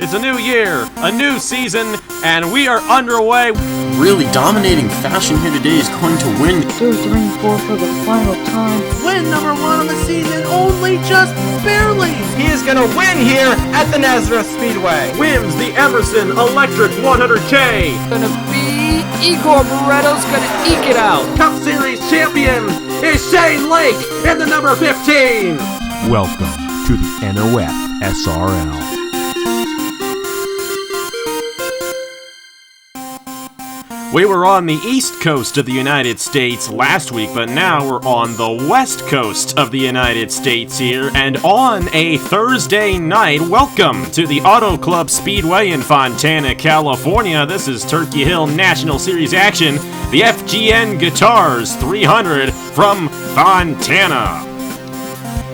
It's a new year, a new season, and we are underway. Really dominating fashion here today is going to win. 2, 3, 4 for the final time. Win number 1 on the season, only just barely. He is going to win here at the NOFSRL Speedway. Wins the Emerson Electric 100K. Gonna be Igor Barretto's gonna eke it out. Cup Series champion is Shane Lake in the number 15. Welcome to the NOFSRL. We were on the east coast of the United States last week, but now we're on the west coast of the United States here, and on a Thursday night, welcome to the Auto Club Speedway in Fontana, California. This is Turkey Hill National Series action, the FGN Guitars 300 from Fontana.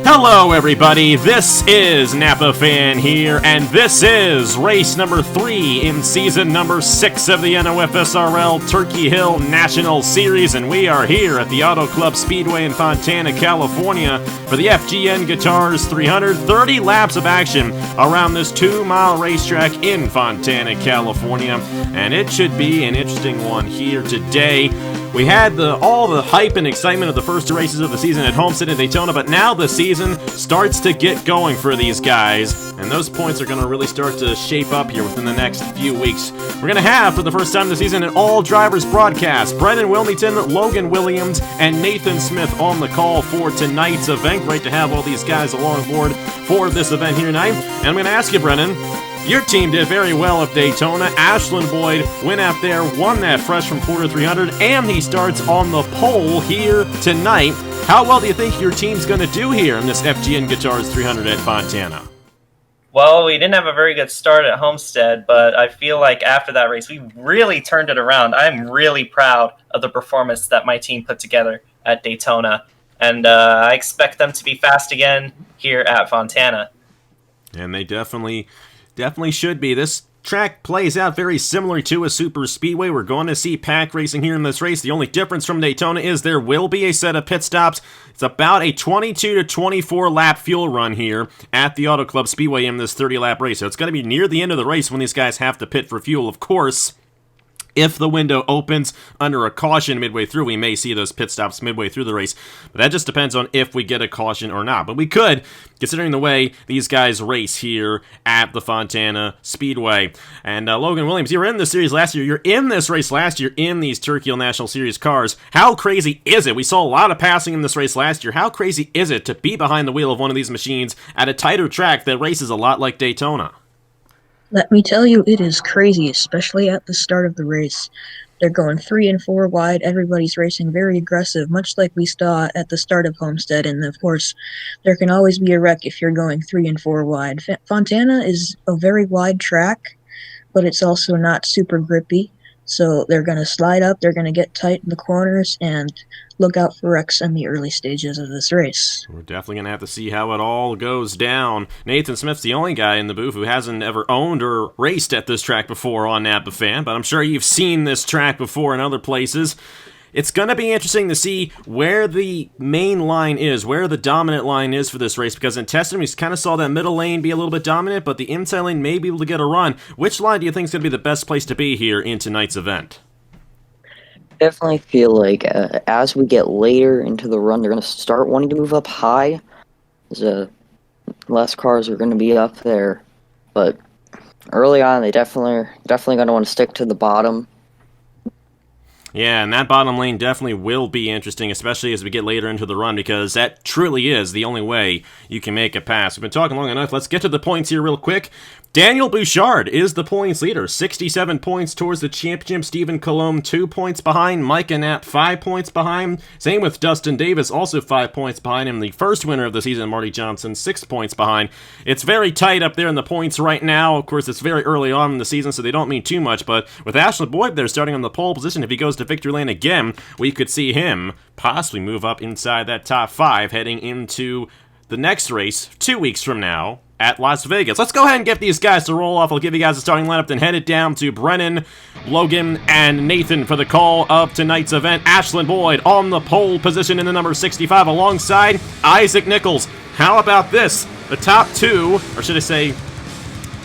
Hello everybody, this is Napa Fan here, and this is race number 3 in season number 6 of the NOFSRL Turkey Hill National Series, and we are here at the Auto Club Speedway in Fontana, California for the FGN Guitars 300. 30 laps of action around this 2-mile racetrack in Fontana, California, and it should be an interesting one here today. We had all the hype and excitement of the first 2 races of the season at Homestead and Daytona, but now the season starts to get going for these guys, and those points are going to really start to shape up here within the next few weeks. We're going to have, for the first time this season, an all-drivers broadcast. Brennan Wilmington, Logan Williams, and Nathan Smith on the call for tonight's event. Great to have all these guys along board for this event here tonight. And I'm going to ask you, Brennan, your team did very well at Daytona. Ashland Boyd went out there, won that freshman Porter 300, and he starts on the pole here tonight. How well do you think your team's going to do here in this FGN Guitars 300 at Fontana? Well, we didn't have a very good start at Homestead, but I feel like after that race, we really turned it around. I'm really proud of the performance that my team put together at Daytona, and I expect them to be fast again here at Fontana. And they definitely should be. This track plays out very similar to a super speedway. We're going to see pack racing here in this race. The only difference from Daytona is there will be a set of pit stops. It's about a 22 to 24 lap fuel run here at the Auto Club Speedway in this 30-lap race. So it's going to be near the end of the race when these guys have to pit for fuel, of course. If the window opens under a caution midway through, we may see those pit stops midway through the race. But that just depends on if we get a caution or not. But we could, considering the way these guys race here at the Fontana Speedway. And Logan Williams, you were in this series last year. You're in this race last year in these Turkey Hill National Series cars. How crazy is it? We saw a lot of passing in this race last year. How crazy is it to be behind the wheel of one of these machines at a tighter track that races a lot like Daytona? Let me tell you, it is crazy, especially at the start of the race. They're going 3 and 4 wide. Everybody's racing very aggressive, much like we saw at the start of Homestead. And, of course, there can always be a wreck if you're going 3 and 4 wide. Fontana is a very wide track, but it's also not super grippy. So they're going to slide up, they're going to get tight in the corners, and look out for wrecks in the early stages of this race. We're definitely going to have to see how it all goes down. Nathan Smith's the only guy in the booth who hasn't ever owned or raced at this track before on Napa Fan, but I'm sure you've seen this track before in other places. It's going to be interesting to see where the main line is, where the dominant line is for this race, because in testing we kind of saw that middle lane be a little bit dominant, but the inside lane may be able to get a run. Which line do you think is going to be the best place to be here in tonight's event? Definitely feel like as we get later into the run, they're going to start wanting to move up high. Less cars are going to be up there, but early on they definitely going to want to stick to the bottom. Yeah, and that bottom lane definitely will be interesting, especially as we get later into the run, because that truly is the only way you can make a pass. We've been talking long enough. Let's get to the points here real quick. Daniel Bouchard is the points leader, 67 points towards the championship. Stephen Colomb, 2 points behind. Micah Knapp, 5 points behind. Same with Dustin Davis, also 5 points behind him. The first winner of the season, Marty Johnson, 6 points behind. It's very tight up there in the points right now. Of course, it's very early on in the season, so they don't mean too much, but with Ashland Boyd there starting on the pole position, if he goes to victory lane again, we could see him possibly move up inside that top 5 heading into the next race 2 weeks from now at Las Vegas. Let's go ahead and get these guys to roll off. I'll give you guys a starting lineup, then head it down to Brennan, Logan, and Nathan for the call of tonight's event. Ashland Boyd on the pole position in the number 65 alongside Isaac Nichols. How about this? The top 2, or should I say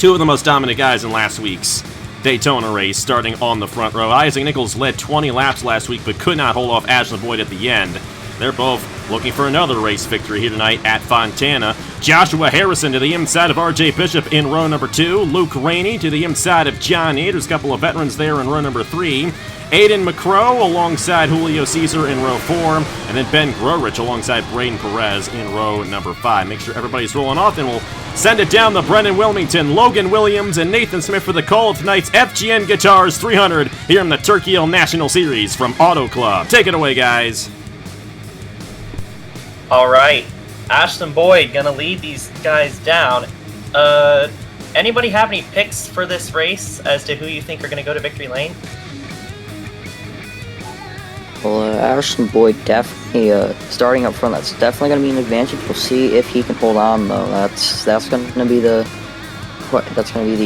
Two of the most dominant guys in last week's Daytona race starting on the front row. Isaac Nichols led 20 laps last week but could not hold off Ashland Boyd at the end. They're both looking for another race victory here tonight at Fontana. Joshua Harrison to the inside of RJ Bishop in row number 2. Luke Rainey to the inside of John E. There's a couple of veterans there in row number 3. Aiden McCrow alongside Julio Caesar in row 4. And then Ben Grorich alongside Braden Perez in row number 5. Make sure everybody's rolling off, and we'll send it down to Brennan Wilmington, Logan Williams, and Nathan Smith for the call of tonight's FGN Guitars 300 here in the Turkey Hill National Series from Auto Club. Take it away, guys. All right, Ashland Boyd gonna lead these guys down. Anybody have any picks for this race as to who you think are gonna go to victory lane? Well, Ashland Boyd definitely starting up front. That's definitely going to be an advantage. We'll see if he can hold on, though. That's going to be the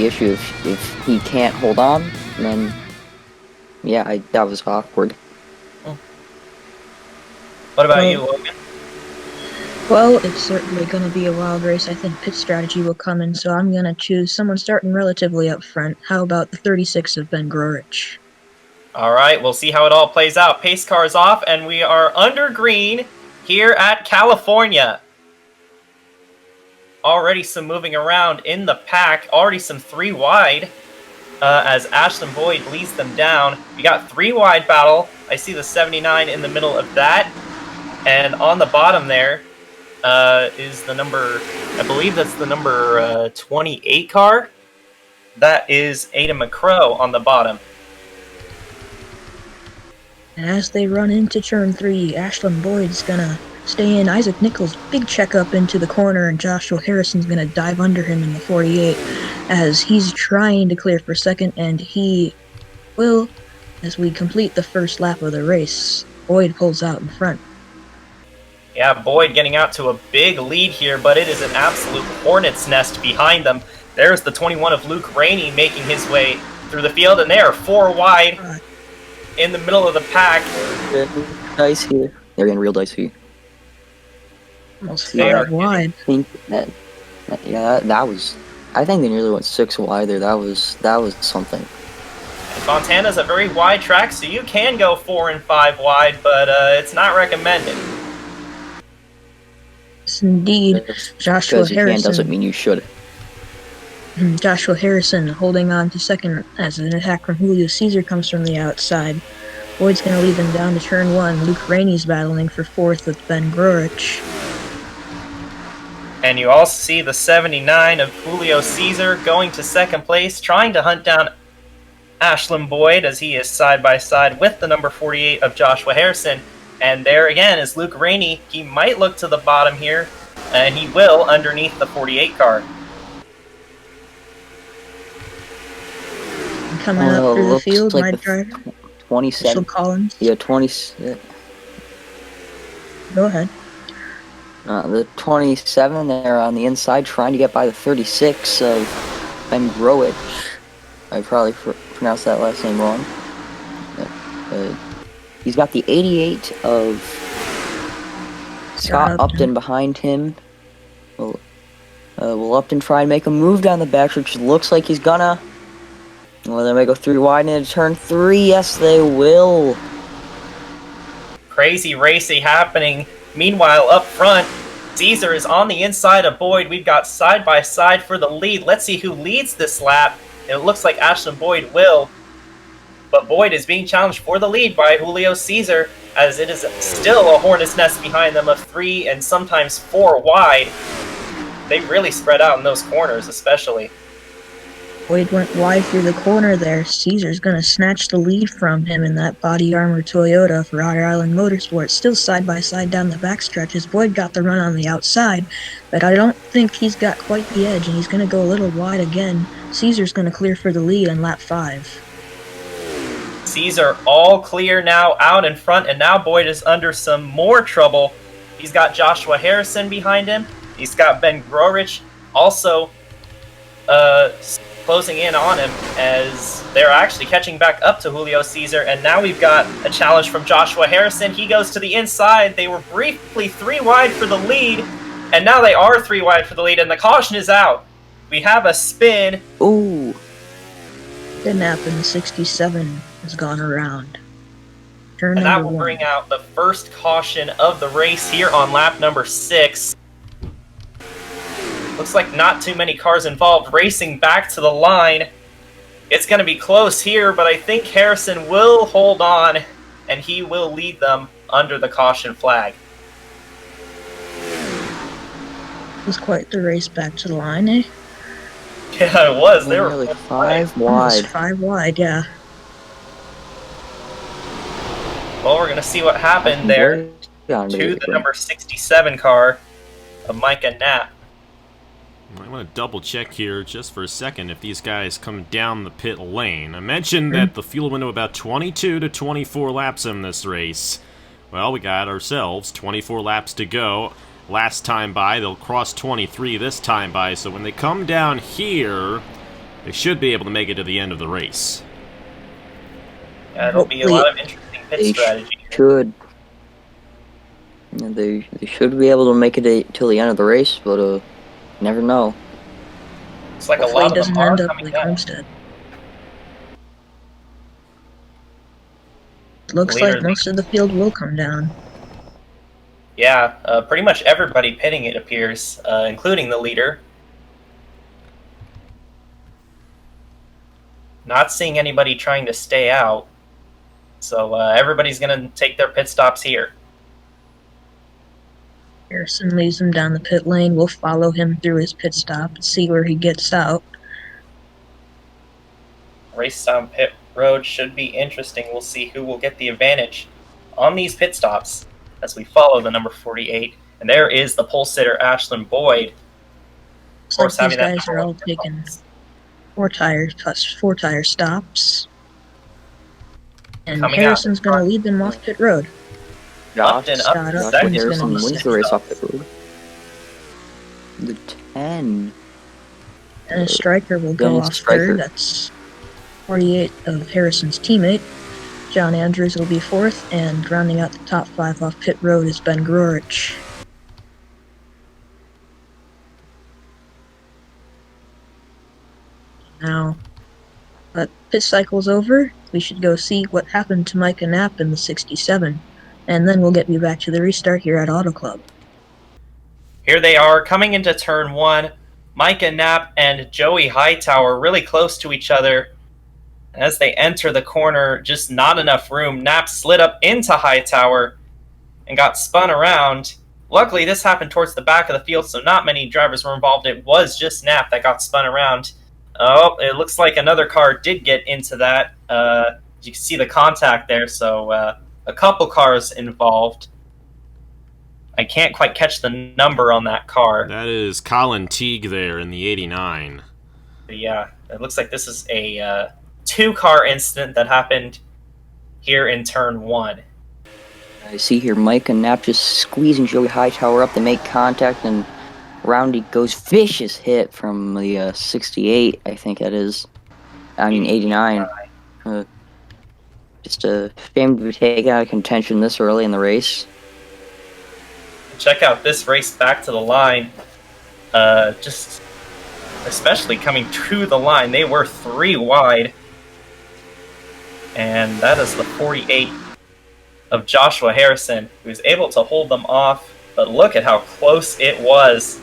issue. If he can't hold on, then yeah, that was awkward. What about you, Logan? Well, it's certainly going to be a wild race. I think pit strategy will come in, so I'm going to choose someone starting relatively up front. How about the 36 of Ben Grorich? All right, we'll see how it all plays out. Pace car is off, and we are under green here at California. Already some moving around in the pack. Already some 3 wide as Ashland Boyd leads them down. We got 3 wide battle. I see the 79 in the middle of that. And on the bottom there is the number, I believe that's the number 28 car. That is Aiden McCrow on the bottom. And as they run into turn 3, Ashland Boyd's gonna stay in. Isaac Nichols, big checkup into the corner, and Joshua Harrison's gonna dive under him in the 48 as he's trying to clear for second, and he will as we complete the first lap of the race. Boyd pulls out in front. Yeah, Boyd getting out to a big lead here, but it is an absolute hornet's nest behind them. There's the 21 of Luke Rainey making his way through the field, and they are 4 wide. In the middle of the pack. Dice here. They're getting real dicey. Almost 5 wide. I think that was. I think they nearly went 6 wide there. That was something. Fontana's a very wide track, so you can go 4 and 5 wide, but it's not recommended. Yes, indeed. Joshua Because you Harrison. can doesn't mean you should. Joshua Harrison holding on to second as an attack from Julio Caesar comes from the outside. Boyd's going to lead them down to turn 1. Luke Rainey's battling for 4th with Ben Grorich. And you also see the 79 of Julio Caesar going to second place, trying to hunt down Ashland Boyd as he is side by side with the number 48 of Joshua Harrison. And there again is Luke Rainey. He might look to the bottom here, and he will underneath the 48 car. Coming up through the field, like my driver, 27. Collins. Yeah, 20. Go ahead. The 27 there on the inside, trying to get by the 36 of Ben Grorich. I probably pronounced that last name wrong. He's got the 88 of Scott Upton behind him. Will Upton try and make a move down the back, which looks like he's gonna. Well, they may go 3 wide into turn 3. Yes, they will. Crazy racing happening. Meanwhile, up front, Caesar is on the inside of Boyd. We've got side by side for the lead. Let's see who leads this lap. It looks like Ashland Boyd will. But Boyd is being challenged for the lead by Julio Caesar, as it is still a hornet's nest behind them of 3 and sometimes 4 wide. They really spread out in those corners, especially. Boyd went wide through the corner there. Caesar's going to snatch the lead from him in that body armor Toyota for Otter Island Motorsports. Still side by side down the backstretch as Boyd got the run on the outside, but I don't think he's got quite the edge, and he's going to go a little wide again. Caesar's going to clear for the lead on lap 5. Caesar all clear now out in front, and now Boyd is under some more trouble. He's got Joshua Harrison behind him. He's got Ben Grorich also closing in on him as they're actually catching back up to Julio Caesar, and now we've got a challenge from Joshua Harrison. He goes to the inside. They were briefly 3 wide for the lead, and now they are 3 wide for the lead, and the caution is out. We have a spin. Ooh. The nap in the 67 has gone around. Turn And that number will 1. bring out the first caution of the race here on lap number 6. Looks like not too many cars involved. Racing back to the line. It's going to be close here, but I think Harrison will hold on, and he will lead them under the caution flag. It was quite the race back to the line, eh? Yeah, it was. They were Nearly 5 Almost wide. 5 wide, yeah. Well, we're going to see what happened there to the number 67 car of Micah Knapp. I want to double check here just for a second if these guys come down the pit lane. I mentioned that the fuel window about 22 to 24 laps in this race. Well, we got ourselves 24 laps to go. Last time by, they'll cross 23 this time by, so when they come down here, they should be able to make it to the end of the race. Yeah, it'll be a lot of interesting pit strategy. Should. Yeah, they should be able to make it till the end of the race, but never know. It's like Hopefully a lot it of them doesn't are end up coming like down. Homestead. Looks Leader like most of the field will come down. Yeah, pretty much everybody pitting, it appears, including the leader. Not seeing anybody trying to stay out. So everybody's going to take their pit stops here. Harrison leads him down the pit lane. We'll follow him through his pit stop and see where he gets out. Race down pit road should be interesting. We'll see who will get the advantage on these pit stops as we follow the number 48. And there is the pole sitter, Ashlyn Boyd. Looks like these guys are all taking 4-tire stops. And Coming Harrison's going to lead them off pit road. Josh and up Scott to up, second. he's Harrison gonna be wins the race off the road. The 10. And a striker will go off third. That's 48 of Harrison's teammate. John Andrews will be fourth, and rounding out the top 5 off pit road is Ben Grorich. Now, but pit cycle's over. We should go see what happened to Micah Knapp in the 67, and then we'll get you back to the restart here at Auto Club. Here they are coming into turn 1. Micah Knapp and Joey Hightower really close to each other. As they enter the corner, just not enough room. Knapp slid up into Hightower and got spun around. Luckily, this happened towards the back of the field, so not many drivers were involved. It was just Knapp that got spun around. Oh, it looks like another car did get into that. You can see the contact there, so a couple cars involved. I can't quite catch the number on that car. That is Colin Teague there in the 89. But yeah, it looks like this is a 2-car incident that happened here in turn 1. I see here Mike and Knapp just squeezing Joey Hightower up. They make contact, and Roundy goes vicious hit from the 68, I think that is. I mean, 89. Just a shame to be taken out of contention this early in the race. Check out this race back to the line. Just especially coming to the line, they were 3 wide. And that is the 48 of Joshua Harrison, who was able to hold them off. But look at how close it was.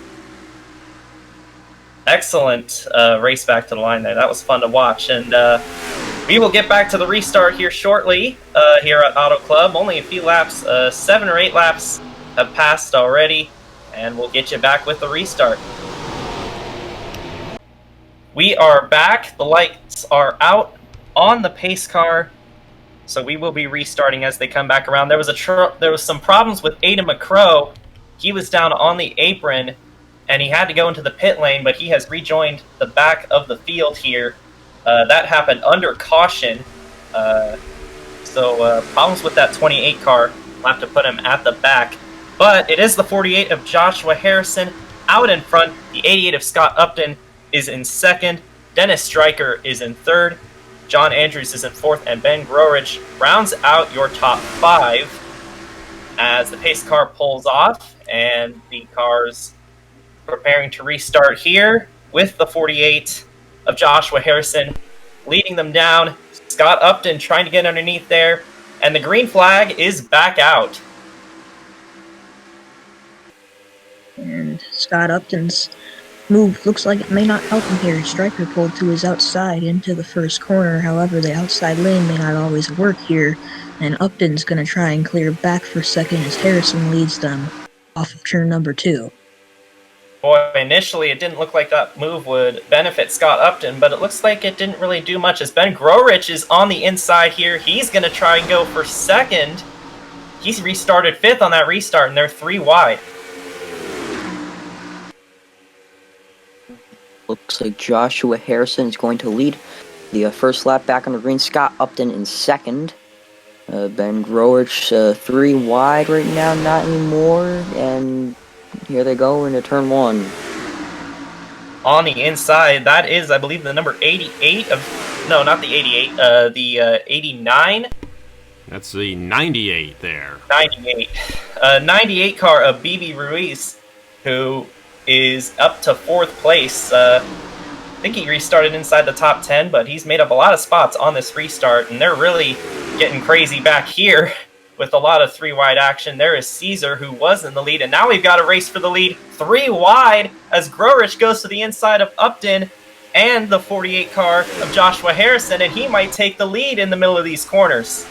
Excellent race back to the line there. That was fun to watch. And we will get back to the restart here shortly here at Auto Club. Only a few laps, 7 or 8 laps have passed already, and we'll get you back with the restart. We are back. The lights are out on the pace car, so we will be restarting as they come back around. There was some problems with Aiden McCrow. He was down on the apron, and he had to go into the pit lane, but he has rejoined the back of the field here. That happened under caution. So problems with that 28 car. We'll have to put him at the back. But it is the 48 of Joshua Harrison out in front. The 88 of Scott Upton is in second. Dennis Stryker is in third. John Andrews is in fourth. And Ben Grorich rounds out your top 5 as the pace car pulls off. And the cars preparing to restart here. with the 48 of Joshua Harrison, leading them down. Scott Upton trying to get underneath there, and the green flag is back out. And Scott Upton's move looks like it may not help him here. Stryker pulled to his outside into the first corner. However, the outside lane may not always work here, and Upton's going to try and clear back for second as Harrison leads them off of turn number 2. Boy, initially it didn't look like that move would benefit Scott Upton, but it looks like it didn't really do much as Ben Grorich is on the inside here. He's going to try and go for second. He's restarted 5th on that restart, and they're 3 wide. Looks like Joshua Harrison is going to lead the first lap back on the green. Scott Upton in second. Ben Grorich 3 wide right now, not anymore. And here they go into turn 1. On the inside, that is, I believe, the number 88 of... No, not the 88. The 89. That's the 98 there. 98. 98 car of BB Ruiz, who is up to 4th place. I think he restarted inside the top 10, but he's made up a lot of spots on this restart, and they're really getting crazy back here with a lot of 3 wide action. There is Caesar, who was in the lead, and now we've got a race for the lead. 3 wide as Grorich goes to the inside of Upton and the 48 car of Joshua Harrison, and he might take the lead in the middle of these corners.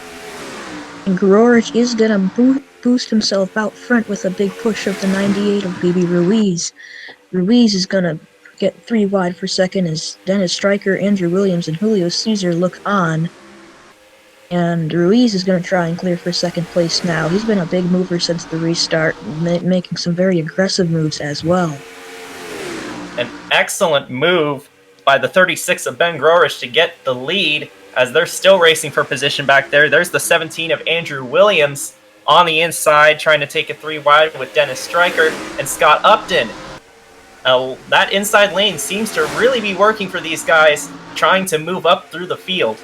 And Grorich is going to boost himself out front with a big push of the 98 of BB Ruiz. Ruiz is going to get 3 wide for second as Dennis Stryker, Andrew Williams, and Julio Caesar look on. And Ruiz is going to try and clear for second place now. He's been a big mover since the restart, making some very aggressive moves as well. An excellent move by the 36 of Ben Grorich to get the lead as they're still racing for position back there. There's the 17 of Andrew Williams on the inside trying to take it 3 wide with Dennis Stryker and Scott Upton. That inside lane seems to really be working for these guys trying to move up through the field.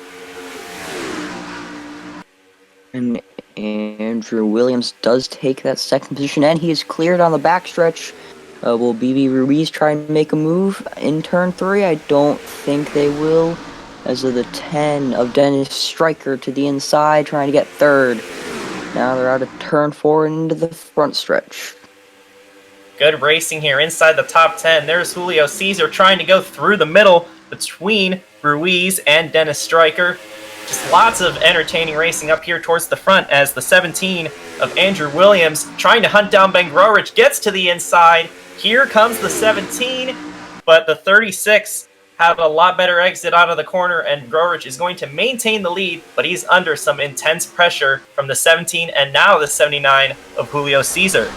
And Andrew Williams does take that second position, and he is cleared on the backstretch. Will BB Ruiz try and make a move in turn 3? I don't think they will. As of the 10 of Dennis Stryker to the inside, trying to get 3rd. Now they're out of turn 4 and into the front stretch. Good racing here inside the top 10. There's Julio Caesar trying to go through the middle between Ruiz and Dennis Stryker. Just lots of entertaining racing up here towards the front as the 17 of Andrew Williams trying to hunt down Ben Grorich gets to the inside. Here comes the 17, but the 36 have a lot better exit out of the corner, and Grorich is going to maintain the lead, but he's under some intense pressure from the 17 and now the 79 of Julio Caesar.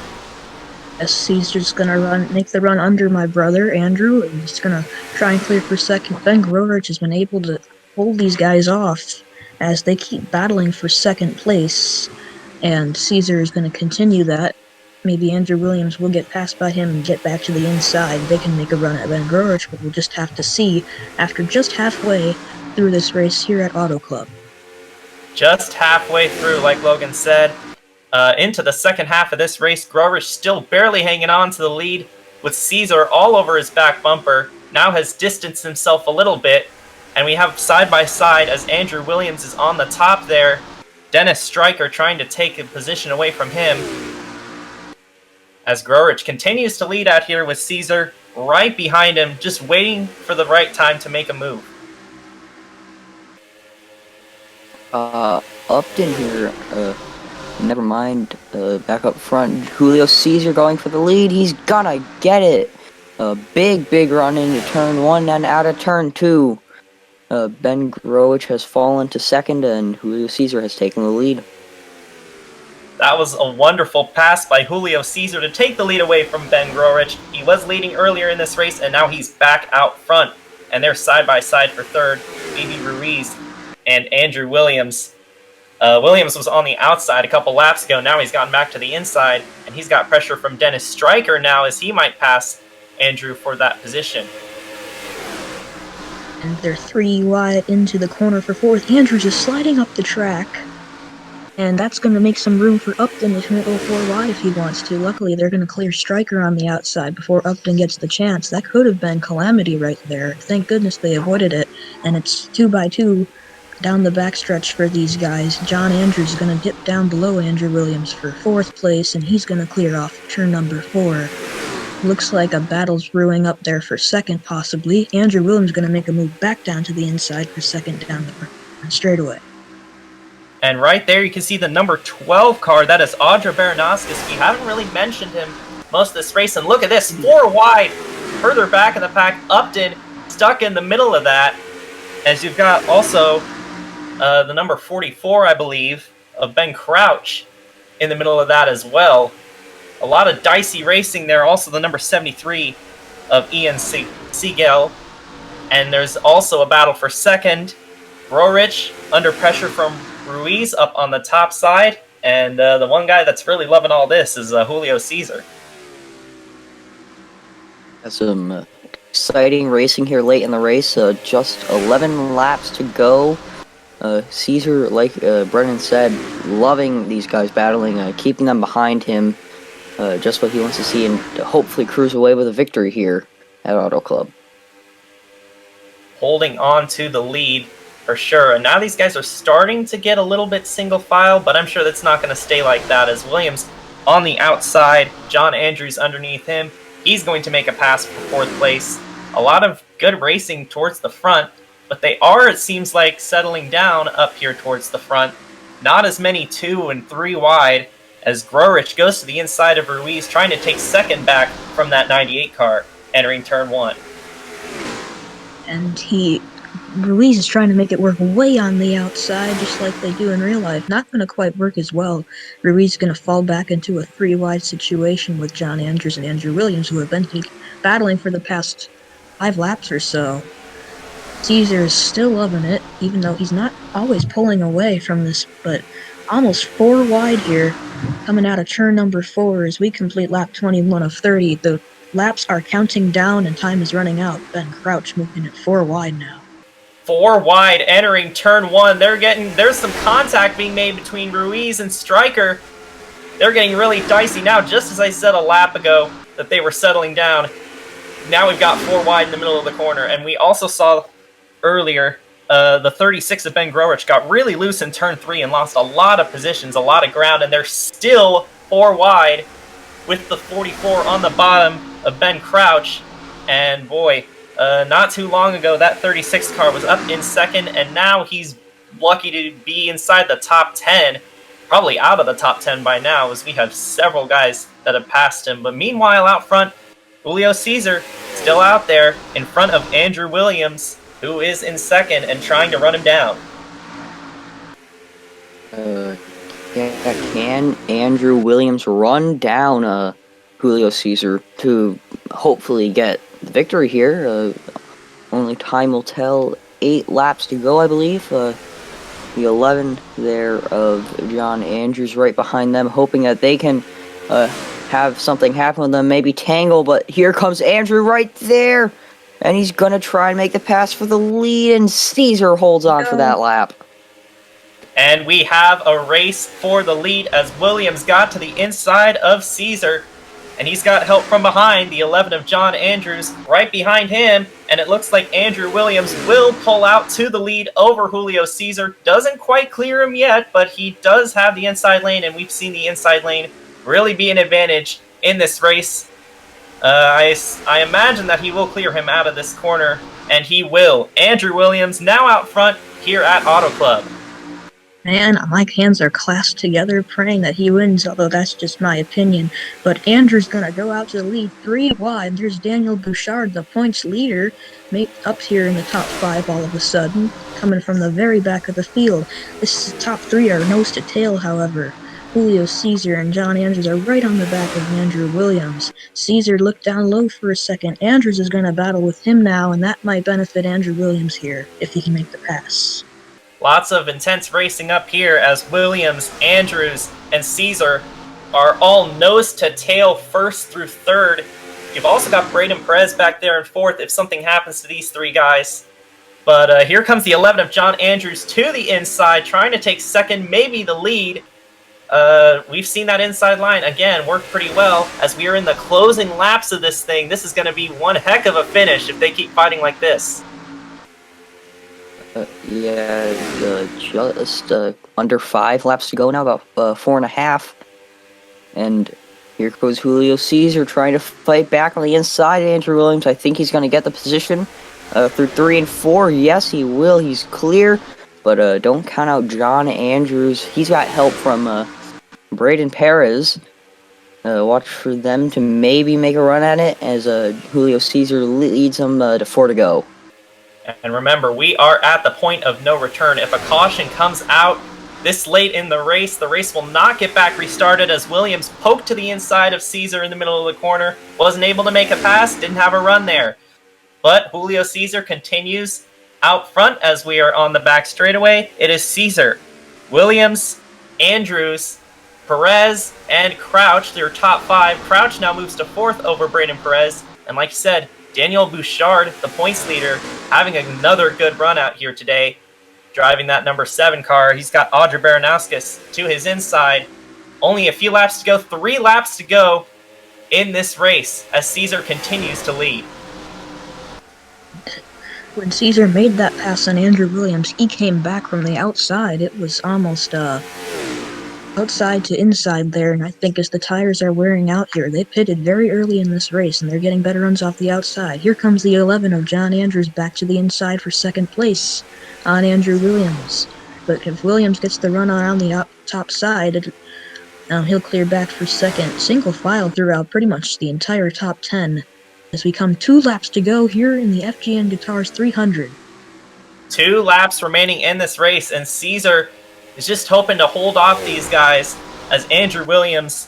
As Caesar's gonna make the run under my brother Andrew, and he's gonna try and clear for second. Ben Grorich has been able to hold these guys off as they keep battling for second place, and Caesar is going to continue that. Maybe Andrew Williams will get passed by him and get back to the inside. They can make a run at Ben Grorich, but we'll just have to see after just halfway through this race here at Auto Club. Just halfway through, like Logan said, into the second half of this race. Grorich still barely hanging on to the lead with Caesar all over his back bumper. Now has distanced himself a little bit. And we have side by side as Andrew Williams is on the top there. Dennis Stryker trying to take a position away from him. As Grorich continues to lead out here with Caesar right behind him, just waiting for the right time to make a move. Upton here, never mind, back up front. Julio Caesar going for the lead. He's gonna get it. A big run into turn 1 and out of turn 2. Ben Grorich has fallen to second, and Julio Caesar has taken the lead. That was a wonderful pass by Julio Caesar to take the lead away from Ben Grorich. He was leading earlier in this race, and now he's back out front. And they're side by side for 3rd, BB Ruiz and Andrew Williams. Williams was on the outside a couple laps ago. Now he's gotten back to the inside, and he's got pressure from Dennis Stryker now as he might pass Andrew for that position. And they're 3 wide into the corner for 4th. Andrew just sliding up the track. And that's going to make some room for Upton to go 4 wide if he wants to. Luckily, they're going to clear Stryker on the outside before Upton gets the chance. That could have been calamity right there. Thank goodness they avoided it. And it's 2x2 down the backstretch for these guys. John Andrews is going to dip down below Andrew Williams for 4th place, and he's going to clear off turn number 4. Looks like a battle's brewing up there for 2nd, possibly. Andrew Williams is going to make a move back down to the inside for 2nd down the straightaway. And right there you can see the number 12 car. That is Audra Baranowskis. We haven't really mentioned him most of this race. And look at this, 4 wide, further back in the pack. Upton stuck in the middle of that. As you've got also the number 44, I believe, of Ben Crouch in the middle of that as well. A lot of dicey racing there. Also the number 73 of Ian Siegel. And there's also a battle for 2nd. Grorich under pressure from Ruiz up on the top side, and the one guy that's really loving all this is Julio Caesar. That's some exciting racing here late in the race. Just 11 laps to go. Caesar, like Brennan said, loving these guys battling, keeping them behind him. Just what he wants to see, and hopefully cruise away with a victory here at Auto Club. Holding on to the lead for sure. And now these guys are starting to get a little bit single file, but I'm sure that's not going to stay like that, as Williams on the outside, John Andrews underneath him. He's going to make a pass for 4th place. A lot of good racing towards the front, but they are, it seems like, settling down up here towards the front. Not as many 2 and 3 wide, as Grorich goes to the inside of Ruiz, trying to take 2nd back from that 98 car, entering turn 1. And Ruiz is trying to make it work way on the outside, just like they do in real life. Not going to quite work as well. Ruiz is going to fall back into a 3-wide situation with John Andrews and Andrew Williams, who have been battling for the past 5 laps or so. Caesar is still loving it, even though he's not always pulling away from this, but almost 4 wide here, coming out of turn number 4 as we complete lap 21 of 30. The laps are counting down and time is running out. Ben Crouch moving at 4 wide now. 4 wide entering turn 1. There's some contact being made between Ruiz and Stryker. They're getting really dicey now, just as I said a lap ago that they were settling down. Now we've got 4 wide in the middle of the corner, and we also saw earlier the 36 of Ben Grorich got really loose in turn 3 and lost a lot of positions, a lot of ground, and they're still 4 wide with the 44 on the bottom of Ben Crouch. And boy, not too long ago, that 36 car was up in 2nd, and now he's lucky to be inside the top 10, probably out of the top 10 by now, as we have several guys that have passed him. But meanwhile, out front, Julio Caesar still out there in front of Andrew Williams, who is in 2nd and trying to run him down. Can Andrew Williams run down Julio Caesar to hopefully get the victory here? Only time will tell. 8 laps to go, I believe. The 11 there of John Andrews right behind them, hoping that they can have something happen with them, maybe tangle, but here comes Andrew right there, and he's gonna try and make the pass for the lead, and Caesar holds on for that lap. And we have a race for the lead as Williams got to the inside of Caesar, and he's got help from behind, the 11 of John Andrews right behind him, and it looks like Andrew Williams will pull out to the lead over Julio Caesar. Doesn't quite clear him yet, but he does have the inside lane, and we've seen the inside lane really be an advantage in this race. I imagine that he will clear him out of this corner, and he will. Andrew Williams now out front here at Auto Club. Man, my hands are clasped together praying that he wins, although that's just my opinion. But Andrew's going to go out to the lead 3 wide. There's Daniel Bouchard, the points leader, up here in the top 5 all of a sudden, coming from the very back of the field. This top 3 are nose to tail, however. Julio Caesar and John Andrews are right on the back of Andrew Williams. Caesar looked down low for a second. Andrews is going to battle with him now, and that might benefit Andrew Williams here, if he can make the pass. Lots of intense racing up here as Williams, Andrews, and Caesar are all nose to tail 1st through 3rd. You've also got Braden Perez back there in 4th if something happens to these 3 guys. But here comes the 11 of John Andrews to the inside, trying to take second, maybe the lead. We've seen that inside line, again, work pretty well. As we are in the closing laps of this thing, this is going to be one heck of a finish if they keep fighting like this. Just under 5 laps to go now, about 4.5. And here goes Julio Cesar trying to fight back on the inside. Andrew Williams, I think he's going to get the position through 3 and 4. Yes, he will. He's clear. But don't count out John Andrews. He's got help from Braden Perez. Watch for them to maybe make a run at it as Julio Cesar leads them to 4 to go. And remember, we are at the point of no return. If a caution comes out this late in the race will not get back restarted as Williams poked to the inside of Cesar in the middle of the corner. Wasn't able to make a pass, didn't have a run there. But Julio Cesar continues out front as we are on the back straightaway. It is Cesar, Williams, Andrews, Perez, and Crouch, their top 5. Crouch now moves to 4th over Braden Perez. And like you said, Daniel Bouchard, the points leader, having another good run out here today, driving that number 7 car. He's got Audrey Baranauskas to his inside. Only a few laps to go, 3 laps to go in this race as Cesar continues to lead. When Cesar made that pass on Andrew Williams, he came back from the outside. It was almost outside to inside there, and I think as the tires are wearing out here, they pitted very early in this race, and they're getting better runs off the outside. Here comes the 11 of John Andrews back to the inside for 2nd place on Andrew Williams. But if Williams gets the run on the top side, he'll clear back for 2nd. Single file throughout pretty much the entire top 10 as we come 2 laps to go here in the FGN Guitars 300. 2 laps remaining in this race, and Cesar is just hoping to hold off these guys as Andrew Williams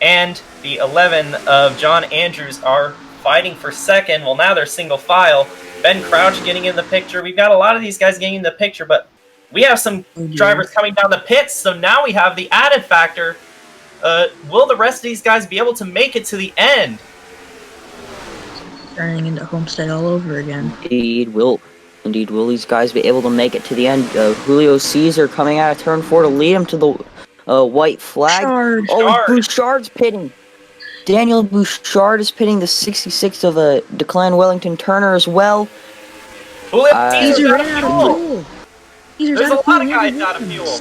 and the 11 of John Andrews are fighting for 2nd. Well, now they're single file. Ben Crouch getting in the picture. We've got a lot of these guys getting in the picture, but we have some drivers coming down the pits, so now we have the added factor. Will the rest of these guys be able to make it to the end? Turning into Homestead all over again. Indeed will these guys be able to make it to the end? Julio Cesar coming out of turn 4 to lead him to the white flag. Bouchard's pitting. Daniel Bouchard is pitting the 66 of Declan Wellington Turner as well. Cesar ran out of fuel. There's a lot of guys out of fuel.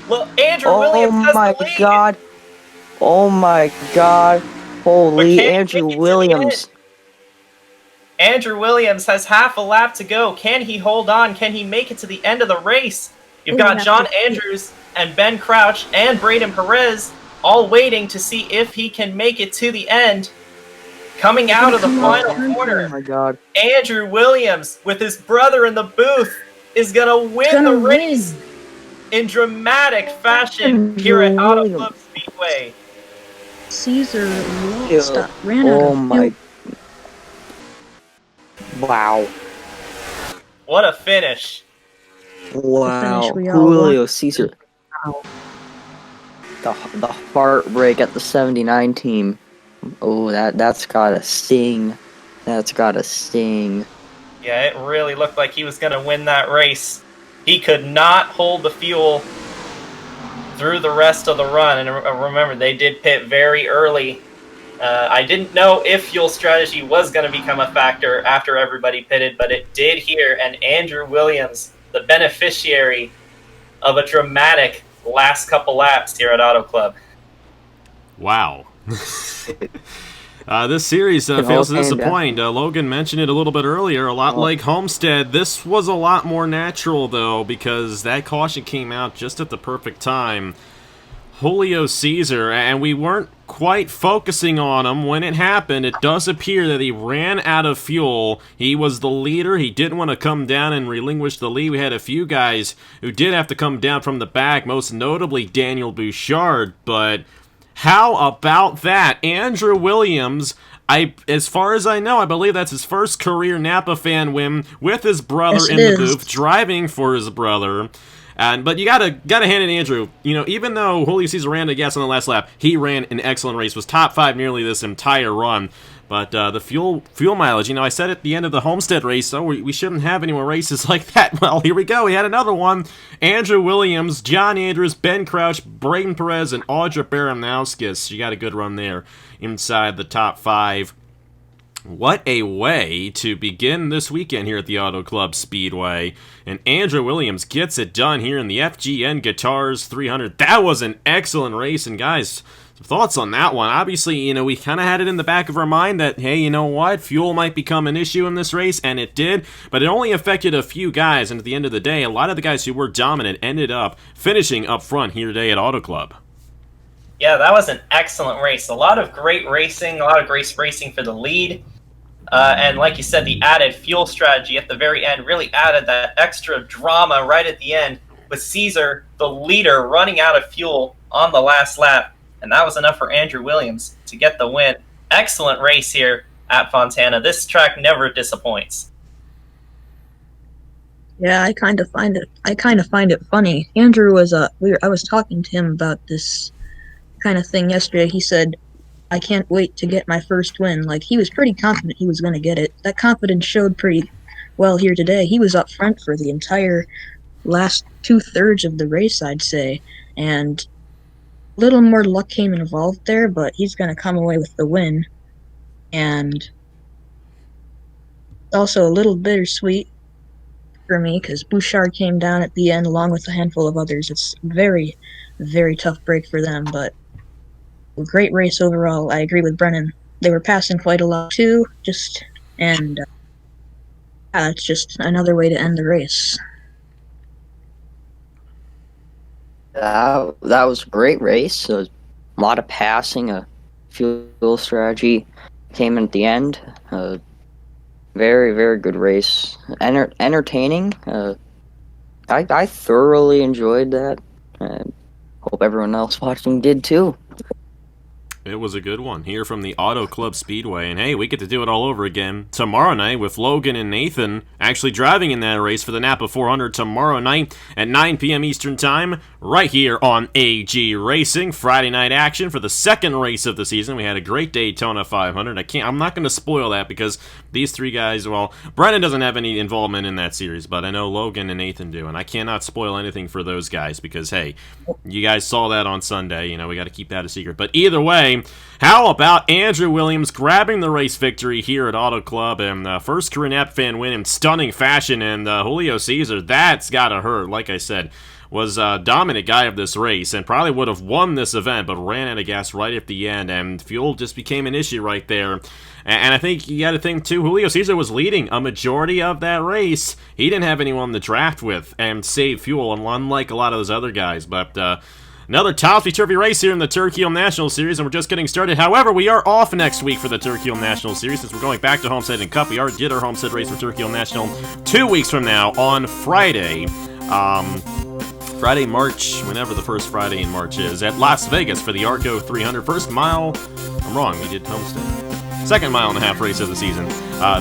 Well, Andrew Williams has the lead. God. Oh my god. Holy Andrew Williams. Andrew Williams has half a lap to go. Can he hold on? Can he make it to the end of the race? You've got John Andrews and Ben Crouch and Braden Perez all waiting to see if he can make it to the end. Coming out of the final corner, oh my god. Andrew Williams, with his brother in the booth, is going to win the race in dramatic fashion here at Auto Club Speedway. Cesar ran out of fuel. Wow. What a finish. Wow. Julio Cesar. Wow. The heartbreak at the 79 team. Oh, that's gotta sting. That's gotta sting. Yeah, it really looked like he was going to win that race. He could not hold the fuel through the rest of the run. And remember, they did pit very early. I didn't know if fuel strategy was going to become a factor after everybody pitted, but it did here. And Andrew Williams, the beneficiary of a dramatic last couple laps here at Auto Club. Wow. This series fails to disappoint. Logan mentioned it a little bit earlier. A lot like Homestead, this was a lot more natural, though, because that caution came out just at the perfect time. Julio Cesar, and we weren't quite focusing on him when it happened. It does appear that he ran out of fuel. He was the leader. He didn't want to come down and relinquish the lead. We had a few guys who did have to come down from the back, most notably Daniel Bouchard, but how about that? Andrew Williams, as far as I know, I believe that's his first career Napa fan win with his brother in the booth, driving for his brother. But you gotta hand it to Andrew. You know, even though Julio Cesar ran to gas on the last lap, he ran an excellent race, was top 5 nearly this entire run. But the fuel mileage, I said at the end of the Homestead race, we shouldn't have any more races like that. Well, here we go. We had another one. Andrew Williams, John Andrews, Ben Crouch, Braden Perez, and Audra Baranowskis. She got a good run there inside the top 5. What a way to begin this weekend here at the Auto Club Speedway. And Andrew Williams gets it done here in the FGN Guitars 300. That was an excellent race. And guys, some thoughts on that one. Obviously, we kind of had it in the back of our mind that, hey, you know what? Fuel might become an issue in this race, and it did. But it only affected a few guys. And at the end of the day, a lot of the guys who were dominant ended up finishing up front here today at Auto Club. Yeah, that was an excellent race. A lot of great racing, a lot of great racing for the lead. And like you said, the added fuel strategy at the very end really added that extra drama right at the end with Caesar, the leader, running out of fuel on the last lap. And that was enough for Andrew Williams to get the win. Excellent race here at Fontana. This track never disappoints. Yeah, I kind of find it funny. Andrew was I was talking to him about this kind of thing yesterday. He said, I can't wait to get my first win. Like, he was pretty confident he was going to get it. That confidence showed pretty well here today. He was up front for the entire last 2/3 of the race, I'd say. And a little more luck came involved there, but he's going to come away with the win. And also a little bittersweet for me because Bouchard came down at the end along with a handful of others. It's very, very tough break for them, but a great race overall. I agree with Brennan. They were passing quite a lot too, it's just another way to end the race. That was a great race. A lot of passing, a fuel strategy came in at the end. Very, very good race. Entertaining. I thoroughly enjoyed that. Hope everyone else watching did too. It was a good one here from the Auto Club Speedway. And hey, we get to do it all over again tomorrow night with Logan and Nathan actually driving in that race for the Napa 400 tomorrow night at 9 p.m. Eastern Time right here on AG Racing. Friday night action for the second race of the season. We had a great Daytona 500. I'm not going to spoil that because these three guys, well, Brennan doesn't have any involvement in that series, but I know Logan and Nathan do, and I cannot spoil anything for those guys because, hey, you guys saw that on Sunday. We got to keep that a secret. But either way, how about Andrew Williams grabbing the race victory here at Auto Club and first career Napa fan win in stunning fashion, and Julio Caesar, that's gotta hurt. Like I said, was a dominant guy of this race and probably would have won this event, but ran out of gas right at the end, and fuel just became an issue right there. And I think you got to think, too, Julio Caesar was leading a majority of that race. He didn't have anyone to draft with and save fuel, unlike a lot of those other guys, but another topsy-turvy race here in the Turkey National Series, and we're just getting started. However, we are off next week for the Turkey National Series since we're going back to Homestead and Cup. We already did our Homestead race for Turkey National 2 weeks from now on Friday. Friday, March, whenever the first Friday in March is, at Las Vegas for the Arco 300. First mile, I'm wrong, we did Homestead. Second mile and a half race of the season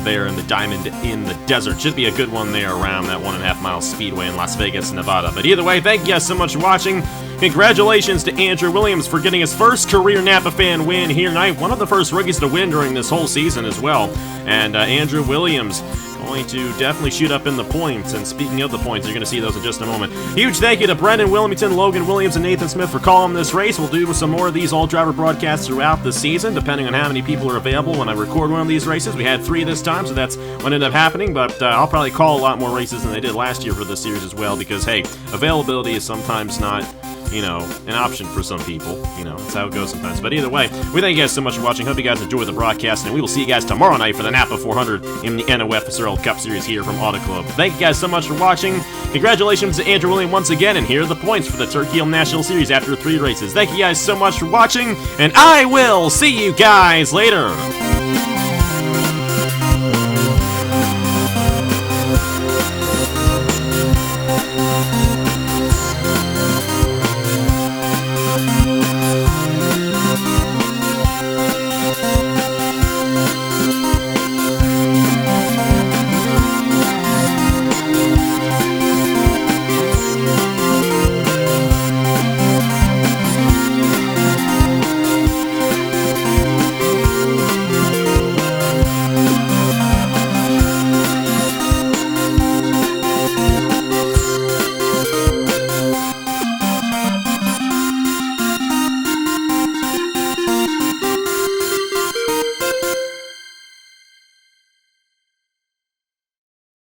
there in the Diamond in the Desert. Should be a good one there around that 1.5 mile speedway in Las Vegas, Nevada. But either way, thank you guys so much for watching. Congratulations to Andrew Williams for getting his first career Napa fan win here tonight. One of the first rookies to win during this whole season as well. And Andrew Williams going to definitely shoot up in the points. And speaking of the points, you're going to see those in just a moment. Huge thank you to Brennan Wilmington, Logan Williams, and Nathan Smith for calling this race. We'll do some more of these all-driver broadcasts throughout the season, depending on how many people are available when I record one of these races. We had 3 this time, so that's what ended up happening. But I'll probably call a lot more races than I did last year for this series as well, because, hey, availability is sometimes not an option for some people. That's how it goes sometimes. But either way, we thank you guys so much for watching. Hope you guys enjoy the broadcast, and we will see you guys tomorrow night for the Napa 400 in the NOFSRL Cup Series here from Auto Club. Thank you guys so much for watching. Congratulations to Andrew Williams once again, and here are the points for the Turkey National Series after 3 races. Thank you guys so much for watching, and I will see you guys later.